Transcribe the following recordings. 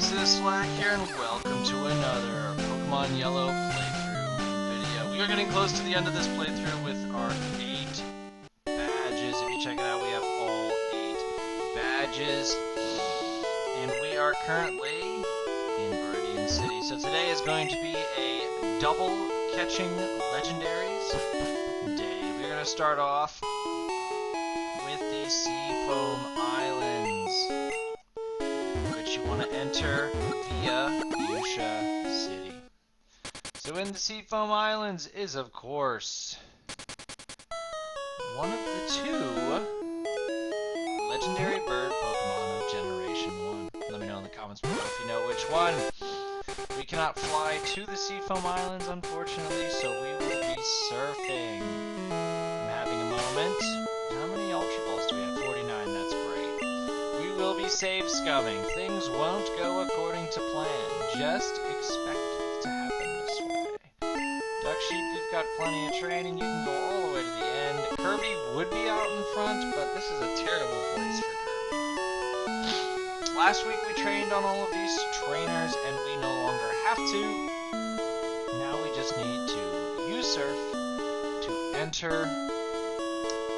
Noxis Flak here, and welcome to another Pokemon Yellow playthrough video. We are getting close to the end of this playthrough with our 8 badges. If you check it out, we have all 8 badges. And we are currently in Viridian City. So today is going to be a double catching legendaries day. We're going to start off with the Seafoam Islands, which you want to enter via Fuchsia City. So in the Seafoam Islands is, of course, one of the 2 legendary bird Pokemon of Generation 1. Let me know in the comments below if you know which one. We cannot fly to the Seafoam Islands, unfortunately, so we will be surfing. I'm having a moment. How many Ultra Balls do we have? 49, that's great. We will be save scumming. Things won't go according to plan. Just expect it to happen this way. Duck Sheep, you've got plenty of training. You can go all the way to the end. Kirby would be out in front, but this is a terrible place for Kirby. Last week we trained on all of these trainers, and we no longer have to. Now we just need to use Surf to enter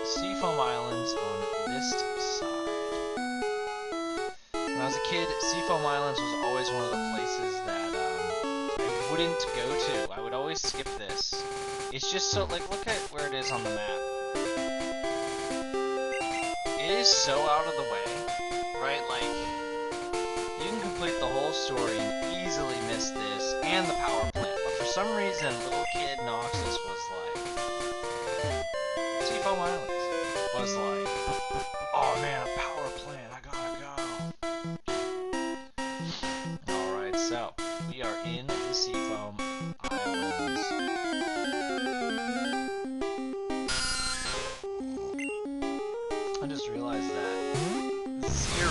Seafoam Islands on this side. When I was a kid, Seafoam Islands was always one of the places that I wouldn't go to. I would always skip this. It's just so, like, look at where it is on the map. It is so out of the way, right? Like, you can complete the whole story and easily miss this and the power plant. But for some reason, little kid Noxis was like, Seafoam Islands was like, oh man, a power plant, I gotta go. Alright, so we are in the Seafoam Islands. I just realized that 0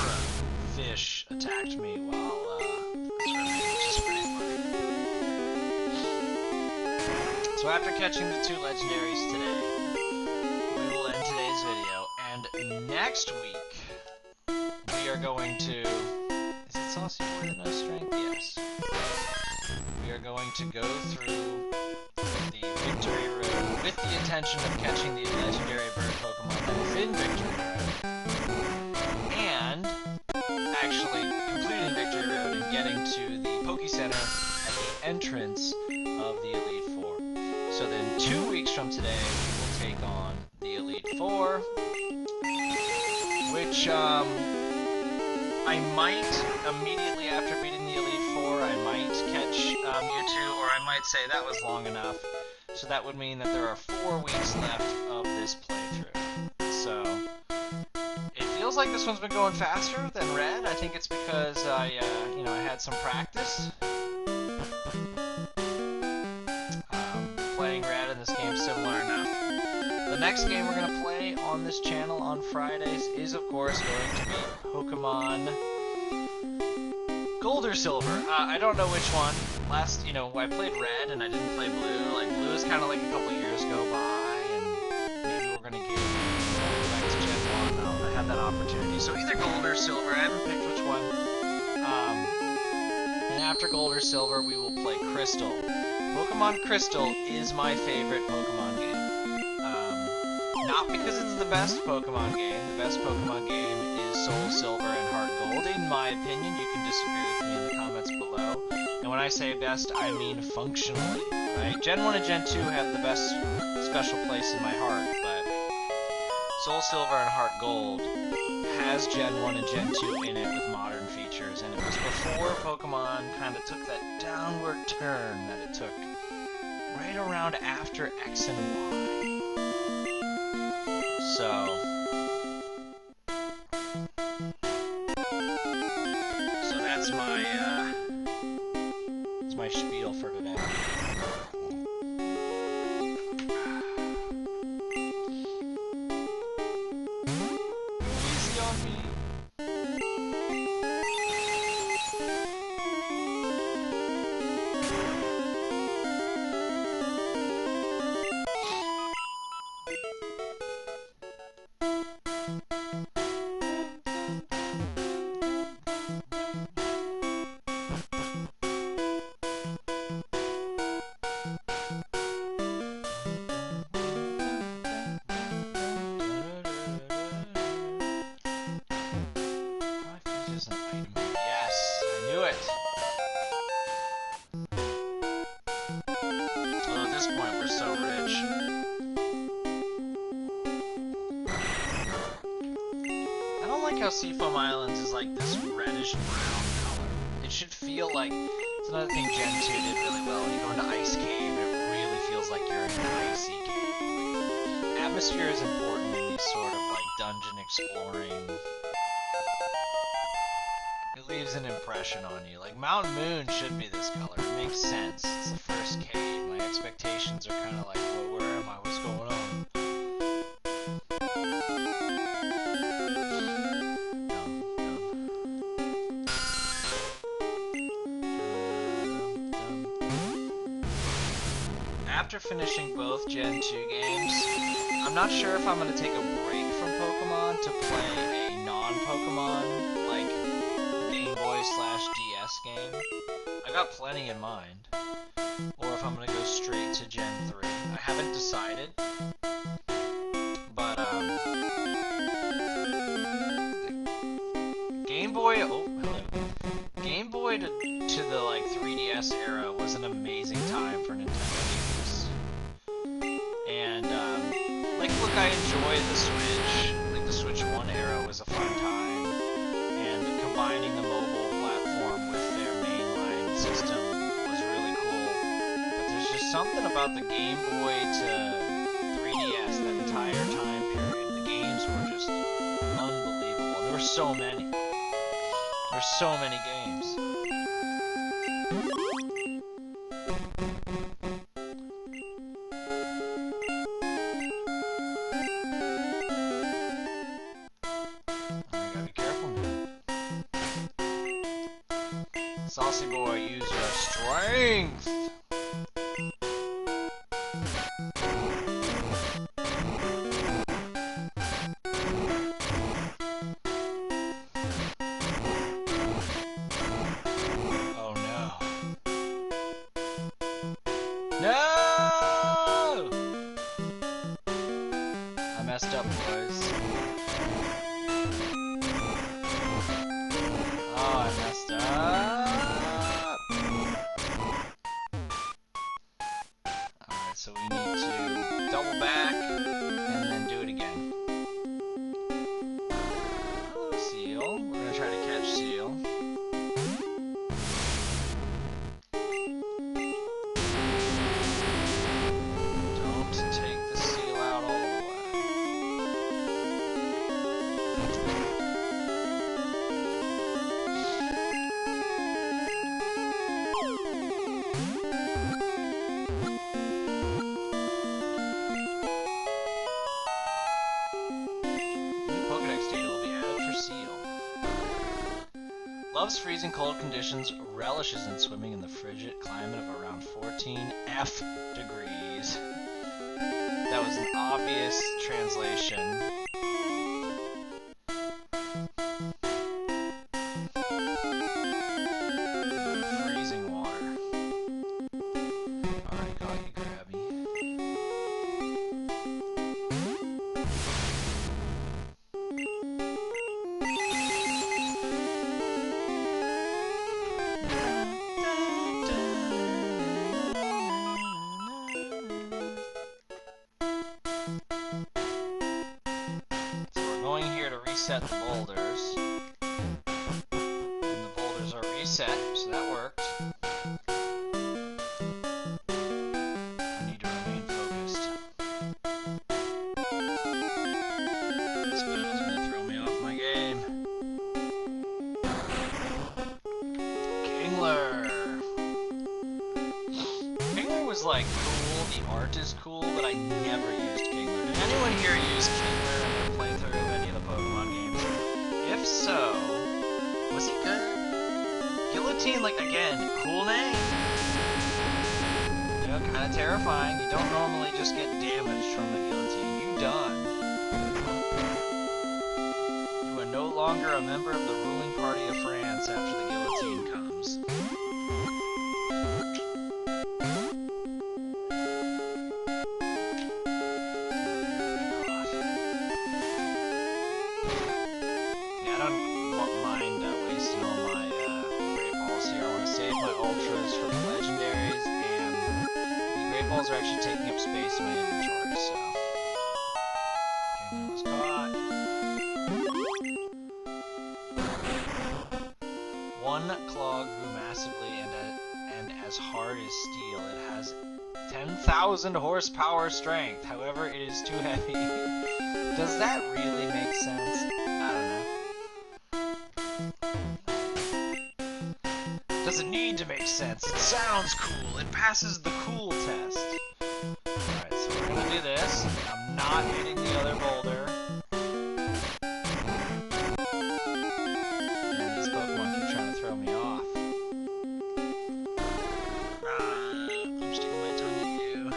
fish attacked me while swimming, which is pretty funny. So after catching the 2 legendaries today, we will end today's video, and next week we are going to... Is it Saucy Boy with no strength? Yes. We are going to go through the Victory Room with the intention of catching the legendary bird Pokemon that is in Victory Room, and actually completing Victory Road and getting to the Poke Center at the entrance of the Elite Four. So then 2 weeks from today, we will take on the Elite Four, which I might, immediately after beating the Elite Four, I might catch Mewtwo, or I might say that was long enough. So that would mean that there are 4 weeks left of this playthrough. So it feels like this one's been going faster than Red. I think it's because I had some practice playing Red, and this game's similar enough. The next game we're gonna play on this channel on Fridays is, of course, going to be Pokemon Gold or Silver. I don't know which one. Last, I played Red and I didn't play Blue. Like, Blue is kind of like a couple years go by, and maybe we're gonna give next Gen 1. I had that opportunity. So either Gold or Silver. I haven't picked which one. And after Gold or Silver, we will play Crystal. Pokemon Crystal is my favorite Pokemon game. Not because it's the best Pokemon game. The best Pokemon game is Soul Silver and Heart Gold. In my opinion, you can disagree with me in the comments below. And when I say best, I mean functionally, right? Gen 1 and Gen 2 have the best special place in my heart, but Soul Silver and Heart Gold has Gen 1 and Gen 2 in it with modern features, and it was before Pokemon kind of took that downward turn that it took right around after X and Y. So that's my spiel for today. Easy on me. how Seafoam Islands is like this reddish brown color. It should feel like, it's another thing Gen 2 did really well. When you go into Ice Cave, it really feels like you're in an icy cave. Atmosphere is important in these sort of like dungeon exploring. It leaves an impression on you. Like Mountain Moon should be this color. It makes sense. It's the first cave. My expectations are kind of like, well, where am I? What's going on? After finishing both Gen 2 games, I'm not sure if I'm going to take a break from Pokemon to play a non-Pokemon, like, Game Boy/DS game. I got plenty in mind. Or if I'm going to go straight to Gen 3. I haven't decided. But, Game Boy, oh, hello. Game Boy to the, like, 3DS era was an amazing time for Nintendo games. And, like, look, I enjoy the Switch. Like, the Switch 1 era was a fun time. And combining the mobile platform with their mainline system was really cool. But there's just something about the Game Boy to 3DS that entire time period. The games were just unbelievable. There were so many. There's so many games. Saucy boy, use your strength! Oh no. No! I messed up, boys. Oh, I messed up. So we need to double back and then do it again. Hello, Seal. We're gonna try to catch Seal. Don't take the Seal out all the way. Loves freezing cold conditions, relishes in swimming in the frigid climate of around 14 F degrees. That was an obvious translation. Freezing water. Alright, got you, Grabby. Reset the boulders, and the boulders are reset, so that worked. I need to remain focused. This battle's gonna throw me off my game. Kingler! Kingler was like cool, the art is cool, but I never used Kingler. Did anyone here use Kingler in their playthrough of any of the Pokemon games? If so, was he good? Guillotine, like, again, cool name. You know, kind of terrifying. You don't normally just get damaged from the guillotine. You done. You are no longer a member of the ruling party of France after the guillotine comes. Are actually taking up space in my inventory, so. Okay, that was caught. one claw grew massively and as hard as steel. It has 10,000 horsepower strength. However, it is too heavy. Does that really make sense? I don't know. Does it need to make sense? It sounds cool. It passes the cool test. Alright, so we're gonna do this. I'm not hitting the other boulder. And these Pokemon keep trying to throw me off. I'm sticking my tongue at you.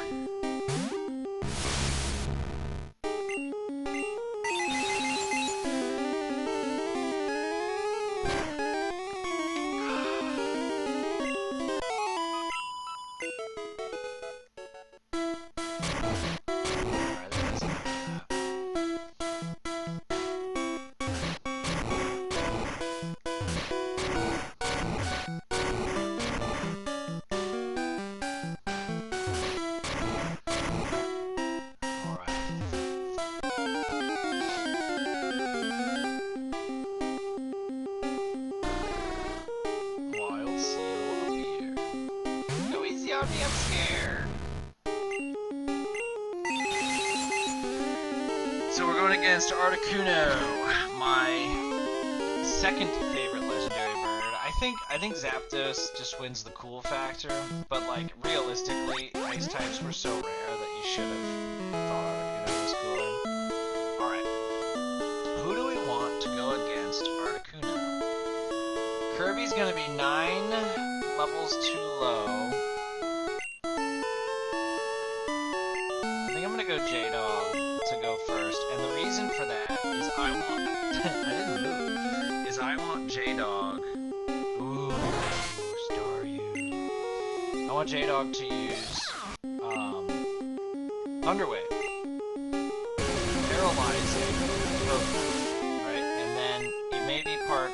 I'm scared. So we're going against Articuno, my second favorite legendary bird. I think Zapdos just wins the cool factor, but like realistically, ice types were so rare that you should have thought Articuno was cooler. Alright. Who do we want to go against Articuno? Kirby's gonna be 9 levels too low. Go J-Dog to go first, and the reason for that is I want J-Dog. Ooh, Staryu. I want J-Dog to use Thunder Wave, paralyzing Pokemon, right? And then it may be part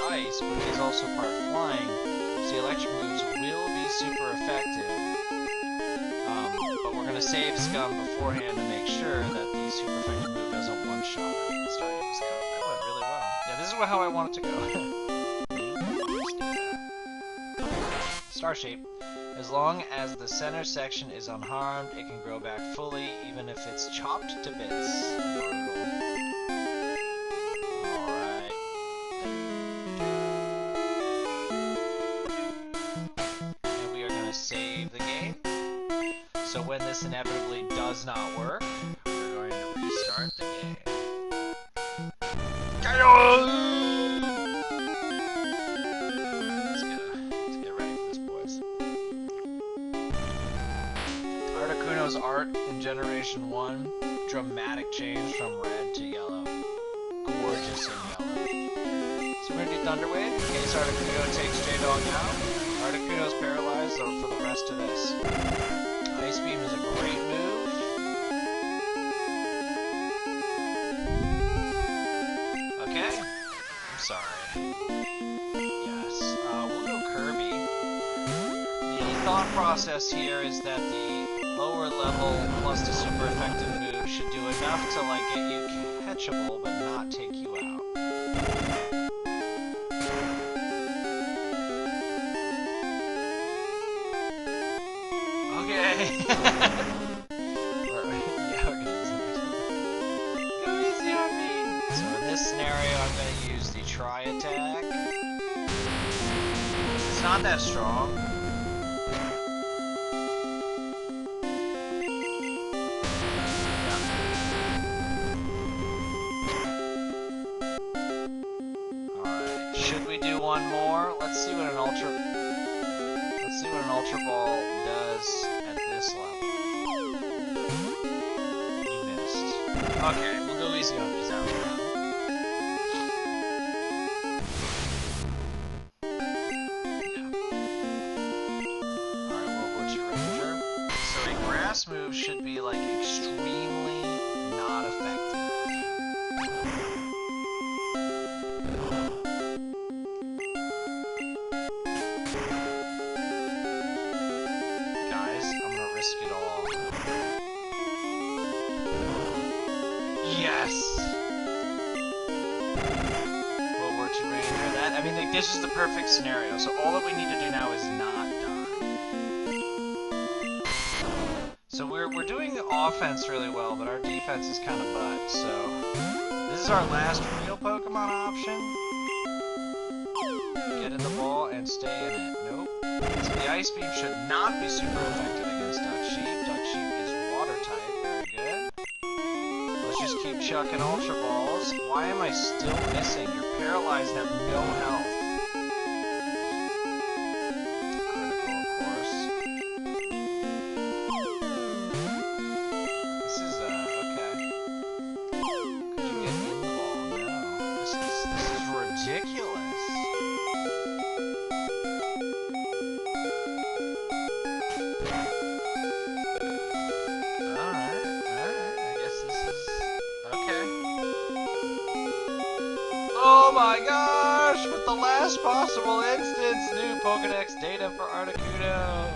ice, but it is also part flying. So the electric moves will be super effective. But we're going to save Scum beforehand to make sure that the super effective move doesn't one-shot it. That went really well. Yeah, this is how I want it to go. Star shape. As long as the center section is unharmed, it can grow back fully, even if it's chopped to bits. Alright. And we are going to save the game. So when this inevitably does not work, we're going to restart the game. Let's get ready for this, boys. Articuno's art in Generation 1, dramatic change from red to yellow. Gorgeous in yellow. So we're going to do Thunder Wave in case Articuno takes J-Dog out. Articuno's paralyzed for the rest of this. Ice Beam is a great move. Okay. I'm sorry. Yes. We'll go Kirby. The thought process here is that the lower level plus the super effective move should do enough to like get you catchable but not take you out. Okay. Go easy on me. So in this scenario, I'm going to use the Tri-Attack. It's not that strong. Alright, should we do one more? Let's see what an Ultra Ball does at this level. You missed. Okay, we'll go easy on these out now. Alright, World War II Ranger. So a grass move should be like extremely not effective. It all. Yes! World War II I mean, like, this is the perfect scenario, so all that we need to do now is not die. So we're doing the offense really well, but our defense is kind of butt, so... This is our last real Pokemon option. Get in the ball and stay in it. Nope. So the Ice Beam should not be super effective against Duck Sheep. Duck Sheep is water type. Very good. Let's just keep chucking Ultra Balls. Why am I still missing? You're paralyzed and have no health. Critical, of course. This is, okay. Could you get in the ball? No. This is ridiculous. Alright. I guess this is... okay. Oh my gosh! With the last possible instance! New Pokedex data for Articuno!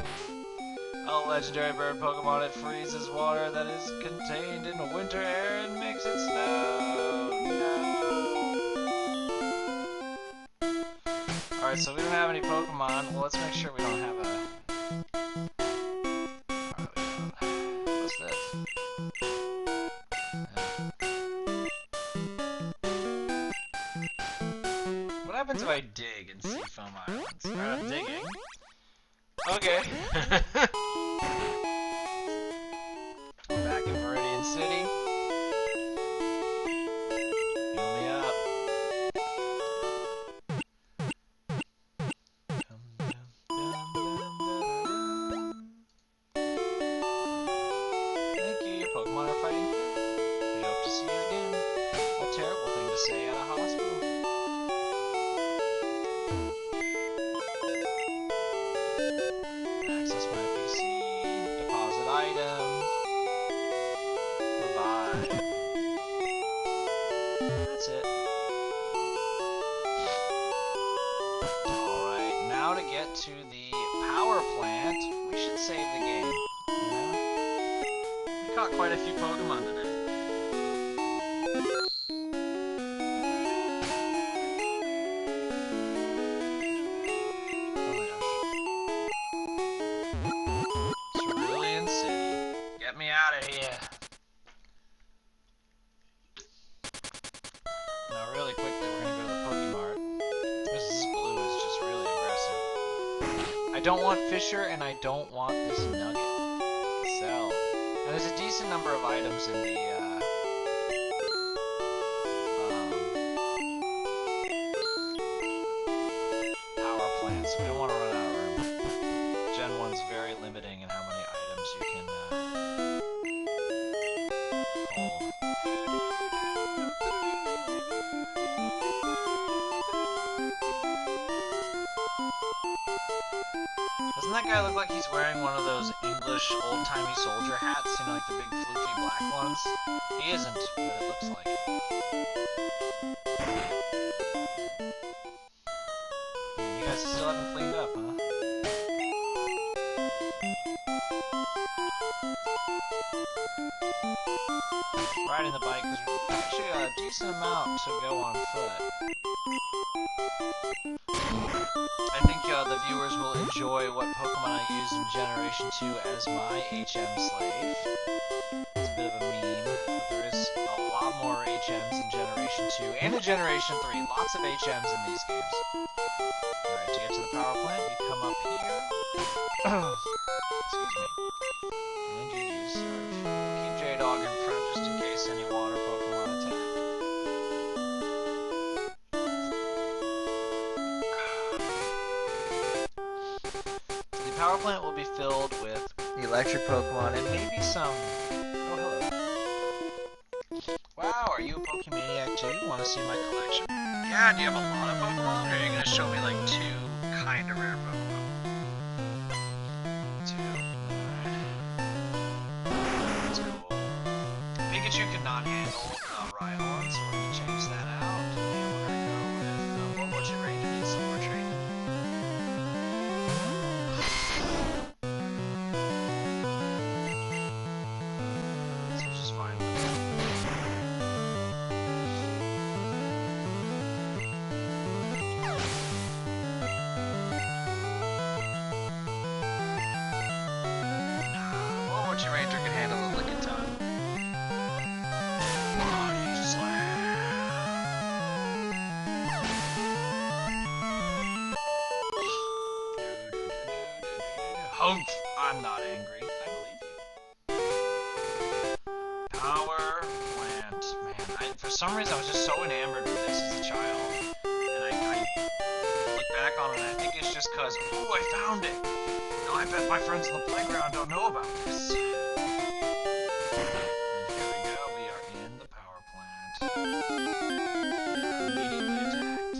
A legendary bird Pokemon, it freezes water that is contained in winter air and makes it snow! No! Alright, so we don't have any Pokemon. Well, let's make sure we don't have a... What's this? What happens if I dig in Seafoam Islands? Alright, I'm digging. Okay. We're back in Meridian City. Heal me up. Thank you, your Pokemon are fighting fit. We hope to see you again. A terrible thing to say at a hospital. Access my PC, deposit item, revive. That's it. Alright, now to get to the power plant, we should save the game. You know? We caught quite a few Pokemon today. Cerulean City. Get me out of here. Now really quickly we're gonna go to the Pokemart. This blue is just really aggressive. I don't want Fisher and I don't want this Nugget. Sell. And there's a decent number of items in the power plant, so we don't want to run out of room. Gen 1's very limiting in how many items you can hold. Doesn't that guy look like he's wearing one of those English old-timey soldier hats, you know, like the big floofy black ones? He isn't, but it looks like it. You guys still haven't cleaned up, huh? Riding the bike is actually a decent amount to go on foot. I think the viewers will enjoy what Pokemon I use in Generation 2 as my HM slave. It's a bit of a meme, but there is a lot more HMs in Generation 2 and in Generation 3. Lots of HMs in these games. Alright, to get to the power plant, you come up here. Excuse me. And you use Surf. Keep J-Dog in front just in case any water Pokemon attack. The power plant will be filled with the electric Pokemon and maybe some... Oh, hello. Wow, are you a Pokemaniac too? Want to see my collection? Yeah, do you have a lot of Pokemon? Or are you going to show me like 2 kind of rare Pokemon? 2. Alright. That's cool. Pikachu cannot handle Rhyhorn, so we're going to change that out. And we're going to go with what's your range? Needs some more training. Which is fine. Oh, I'm not angry. I believe you. Power plant. Man, for some reason I was just so enamored with this as a child. And I look back on it and I think it's just because, oh, I found it. Now I bet my friends on the playground don't know about this. And here we go. We are in the power plant. Immediately attacked.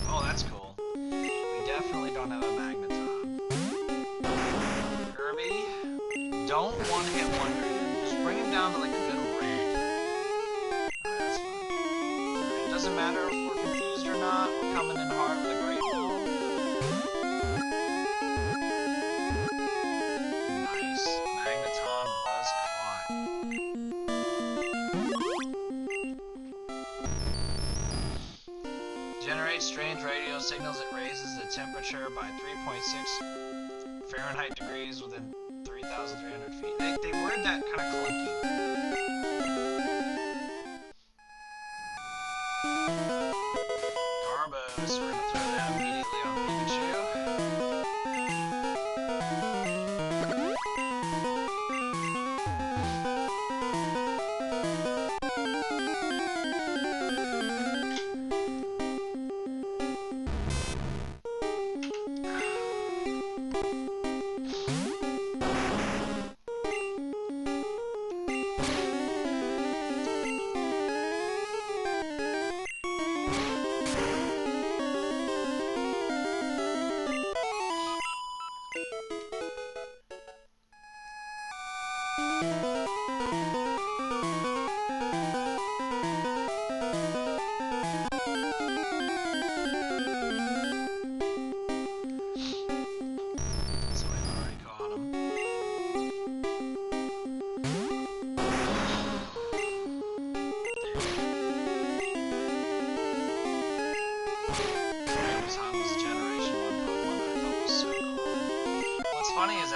Oh, that's cool. We definitely don't have a magneton. Kirby, don't one-hit wonder him. Just bring him down to like a good red. That's fine. It doesn't matter if we're confused or not. We're coming in hard with a great ball. Nice. Magneton was caught. Generates strange radio signals. It raises the temperature by 3.6 Fahrenheit degrees within 3,300 feet. They word that kind of clunky. Garbos, we're gonna throw that immediately on Pikachu.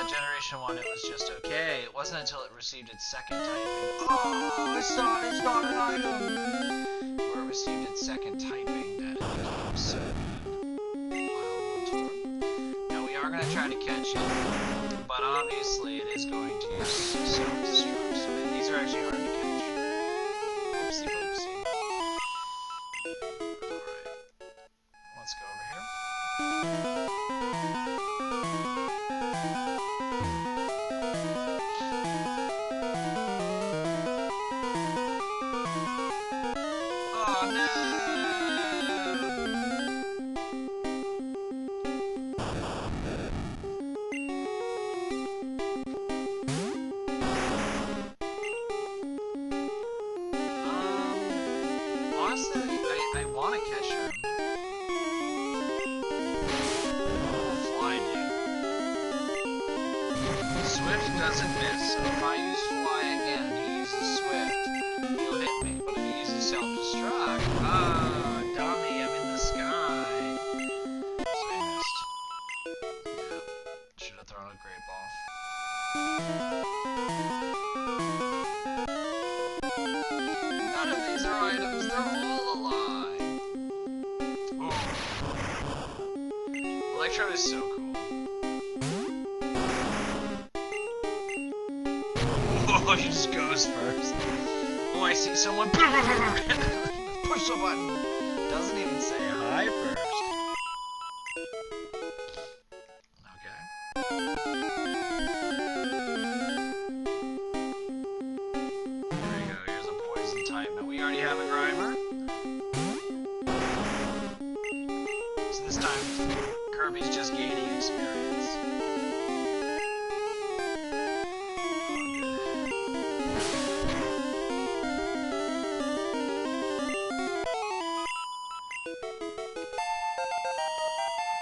Generation 1, it was just okay. It wasn't until it received its second typing. Oh, it's not an item! Where it received its second typing that it became so good. Now we are going to try to catch it, but obviously it is going to use self-destruct, so these are actually hard to catch. Oopsie poopsie. Alright. Let's go over here. I want to catch him. Fly dude. Swift doesn't miss, so if I use Fly again and he uses Swift, he'll hit me. But if he uses Self-Destruct, dummy, I'm in the sky. So he missed. Yeah, should have thrown a great ball. None of these are items, they're all a lie. Ooh. Electro is so cool. Whoa, he just goes first. Oh, I see someone. Push the button. Doesn't even say hi first. Okay. There you go, here's a poison type. Now we already have a Grimer. So this time, Kirby's just gaining experience.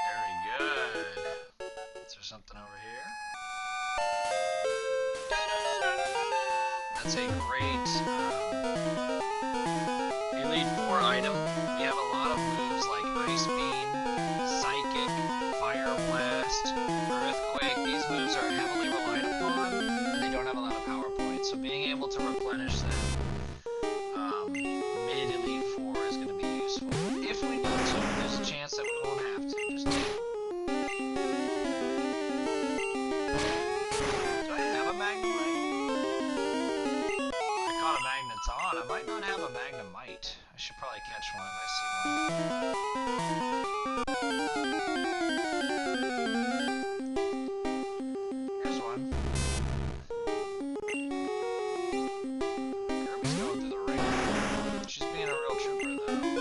Very good. Is there something over here? That's a great Elite Four item. We have a lot of moves like Ice Beam, Psychic, Fire Blast, Earthquake. These moves are heavily relied upon, and they don't have a lot of power points. So being able to replenish them mid Elite Four is going to be useful. If we need to, there's a chance that we won't have to. Just do. on, I might not have a Magnemite. I should probably catch one if I see one. Here's one. Kirby's going through the ring. She's being a real trooper, though.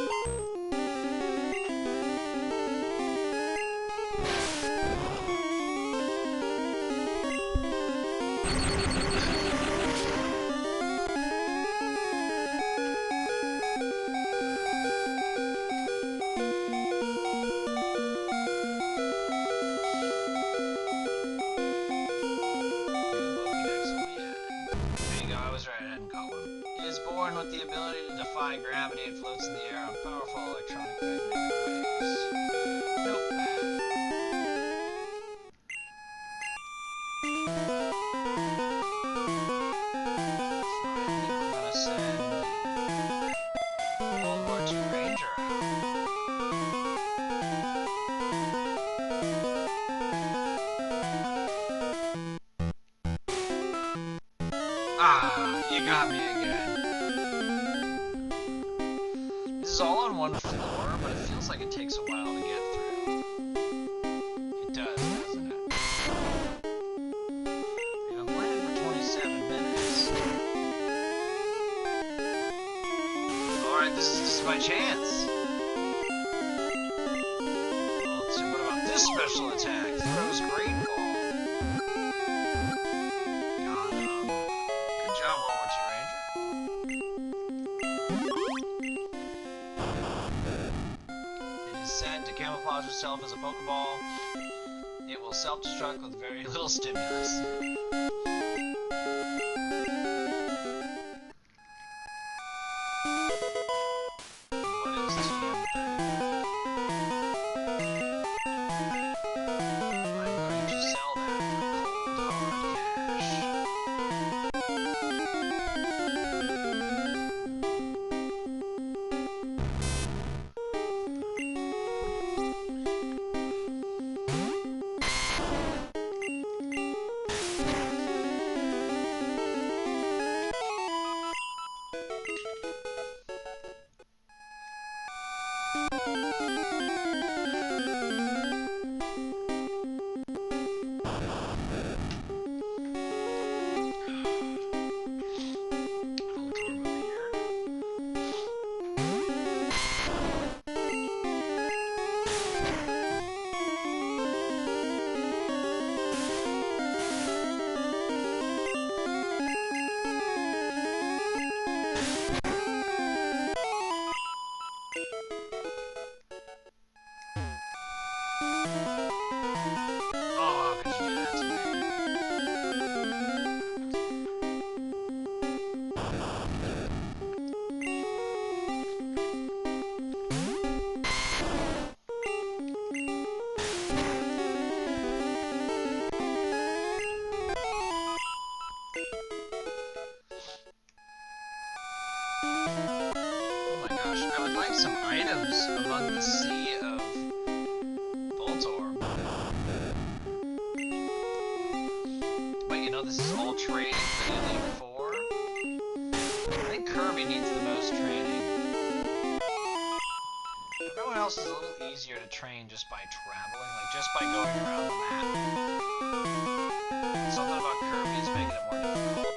With the ability to defy gravity and floats in the air on powerful electronic magnetic waves. Nope. So I think we're gonna send World War II Ranger out. Ah, you got me again. This is all on one floor, but it feels like it takes a while to get through. It does, doesn't it? We've been playing for 27 minutes. Alright, this is my chance. Well, let's see, what about this special attack? Throws Great Ball. Got him. Good job, World War II Ranger. Said to camouflage itself as a Pokeball, it will self-destruct with very little stimulus. What is TM30? I'm going to sell that for cold hard cash. Some items among the sea of Voltorb. But you know, this is all training for the Elite Four. I think Kirby needs the most training. Everyone else is a little easier to train just by traveling, like just by going around the map. Something about Kirby is making it more difficult.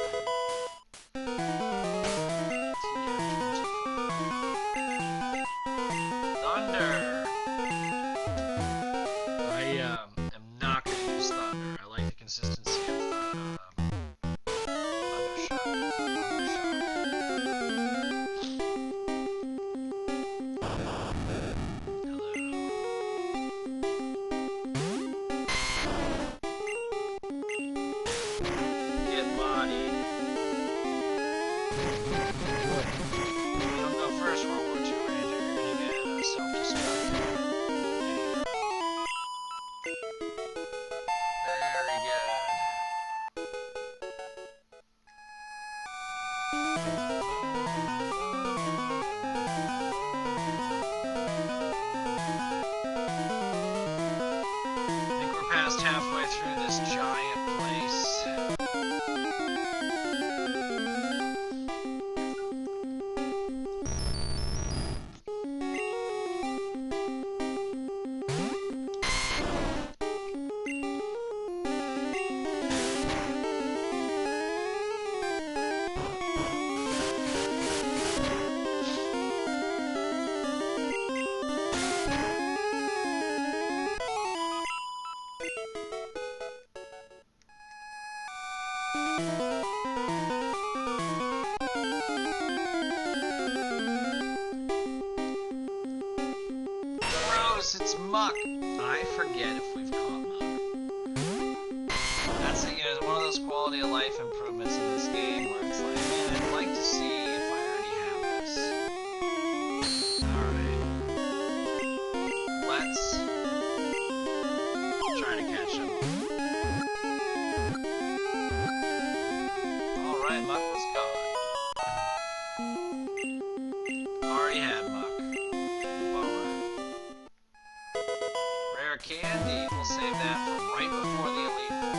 Past halfway through this giant place. Gross, it's muck. I forget if we've caught muck. That's one of those quality of life improvements in this game where it's like, man, I'd like to see if I already have this. Alright. Let's try to catch him. Alright, muck was gone. Already had muck. Bummer. Rare candy. We'll save that for right before the Elite Four.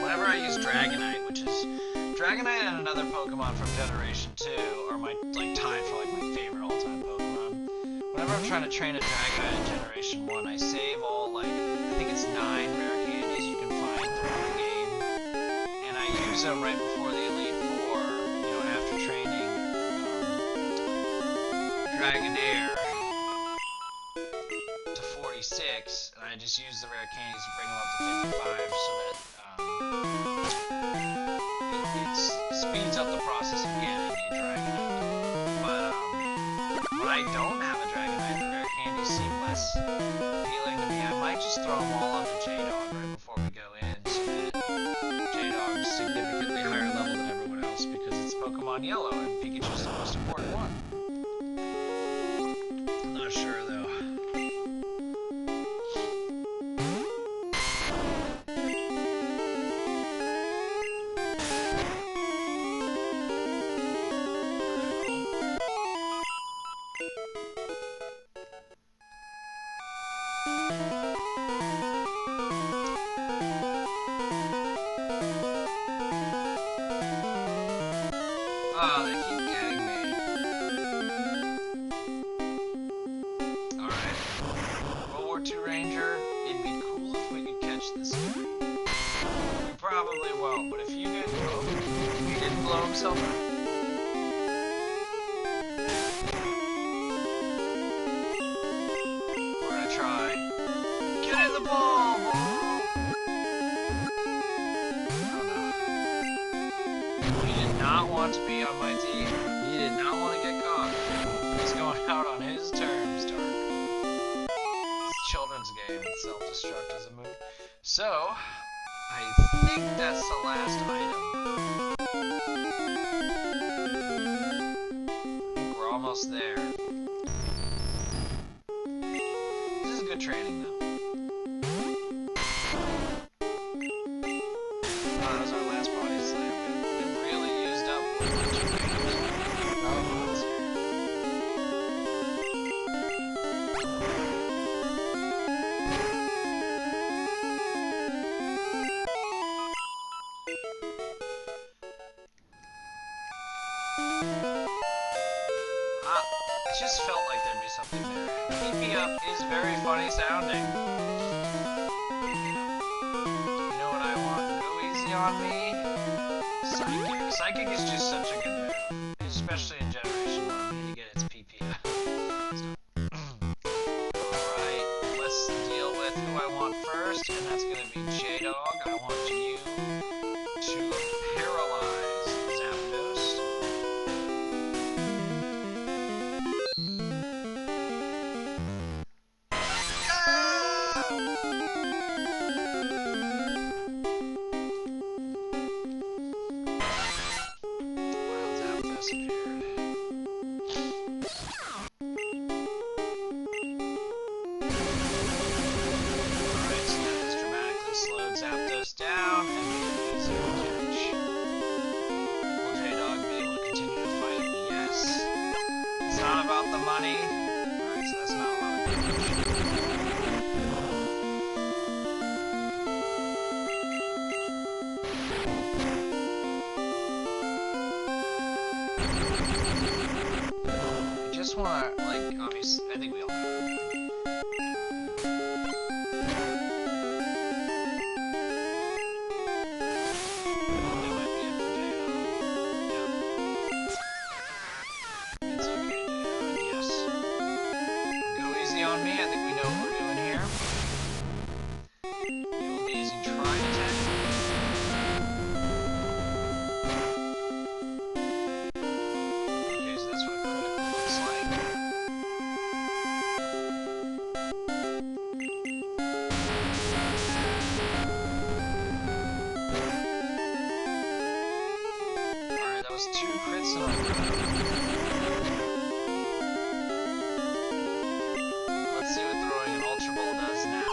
Whenever I use Dragonite, which is Dragonite and another Pokemon from Generation 2 are my tied for my favorite all-time Pokemon. Whenever I'm trying to train a Dragonite in Generation 1, I save all I think it's 9 rare candies you can find throughout the game, and I use them right before the Elite Four. After training Dragonair to 46, and I just use the rare candies to bring them up to 55 so that it speeds up the process of getting a Dragonite. But when I don't have a Dragonite, the rare candies seem less appealing to me. I might just throw them all onto J-Dog right before we go in so that J-Dog's significantly higher level than everyone else because it's Pokemon Yellow and Pikachu's the most important one. I'm not sure though. Oh, they keep getting me. Alright. World War II Ranger, it'd be cool if we could catch this guy. We probably won't, but if you could... Oh, he didn't blow himself up. We're gonna try. Get in the ball! Not want to be on my team. He did not want to get caught. He's going out on his terms, Dark. It's a children's game. Self-destruct is a move. So, I think that's the last item. I think we're almost there. This is good training, though. Oh, that was our last body slam. It just felt like there'd be something there. PP up is very funny sounding. You know what I want? Go easy on me. Psychic. Psychic is just such a good move. Especially in Generation 1 when you get its PP up. Alright, let's deal with who I want first, and that's gonna be J-Dog. I want you to paralyze Zapdos. Down and easy to catch. Will J-Dog be able to continue to fight? Yes. It's not about the money. Alright, so that's not a lot of damage. I just wanna, obviously, I think we all know. On me, I think we know what we're doing here. almost 2 crits in a row. Let's see what throwing an Ultra Ball does now.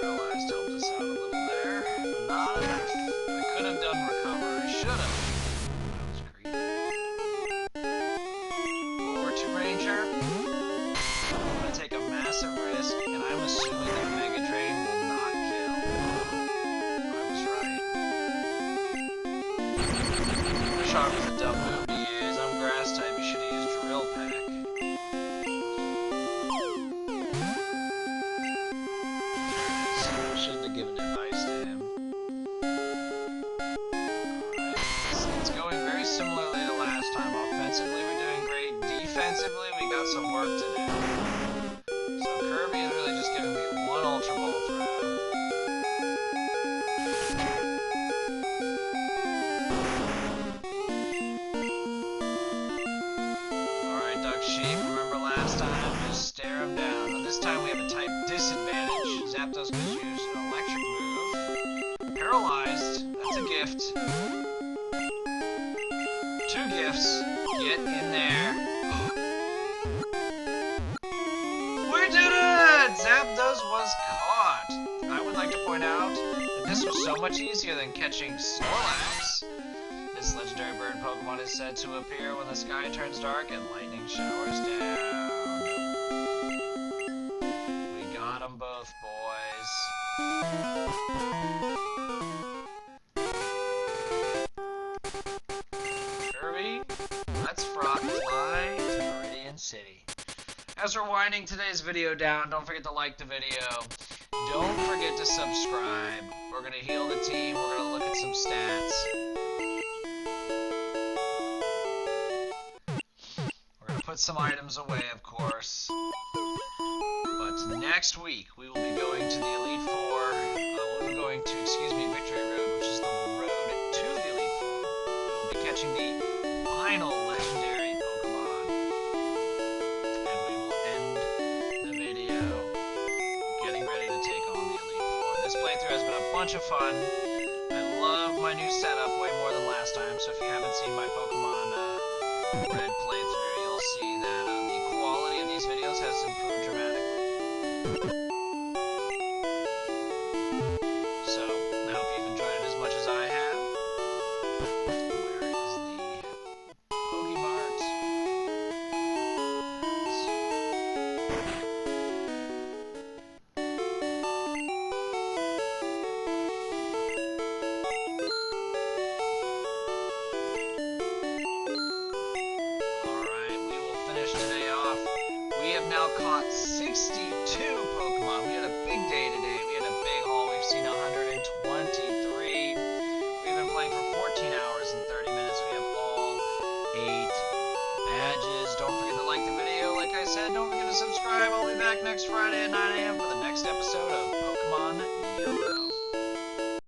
Paralyzed helped us out a little there, but not enough. I could have done recovery, should have. That was creepy. Forward to Ranger. I'm going to take a massive risk, and I'm assuming that Mega Drain will not kill. I was right. Shock was a dumb move to use. I'm Grass type, you should have used Drill Peck. Shouldn't have given advice to him. Alright, it's going very similarly to last time. Offensively, we're doing great. Defensively, we got some work to do. So Kirby is really just giving me one Ultra Ball throw. Alright, Duck Sheep, remember last time? Just stare him down. But this time we have a type disadvantage. Zapdos could use an electric move. Paralyzed, that's a gift. 2 gifts. Get in there. We did it! Zapdos was caught. I would like to point out that this was so much easier than catching Snorlax. This legendary bird Pokemon is said to appear when the sky turns dark and lightning showers down. We got them both, boys. Kirby, let's frog fly to Meridian City. As we're winding today's video down, don't forget to like the video. Don't forget to subscribe. We're going to heal the team. We're going to look at some stats. We're going to put some items away, of course. But next week, we will be going to the Elite Four. We'll be going to, Victory Road, which is the road to the Elite Four. We will be catching the final legendary Pokemon. And we will end the video getting ready to take on the Elite Four. This playthrough has been a bunch of fun. I love my new setup way more than last time, so if you haven't seen my Pokemon Red playthrough, you'll see that the quality of these videos has improved dramatically. So, I hope you've enjoyed it as much as I have. Where is the Pokemart? Alright, we will finish today off. We have now caught 62 Pokemon. We had a big day today. We had a big haul. We've seen 123. We've been playing for 14 hours and 30 minutes. We have all 8 badges. Don't forget to like the video. Like I said, don't forget to subscribe. I'll be back next Friday at 9 a.m. for the next episode of Pokemon Yellow.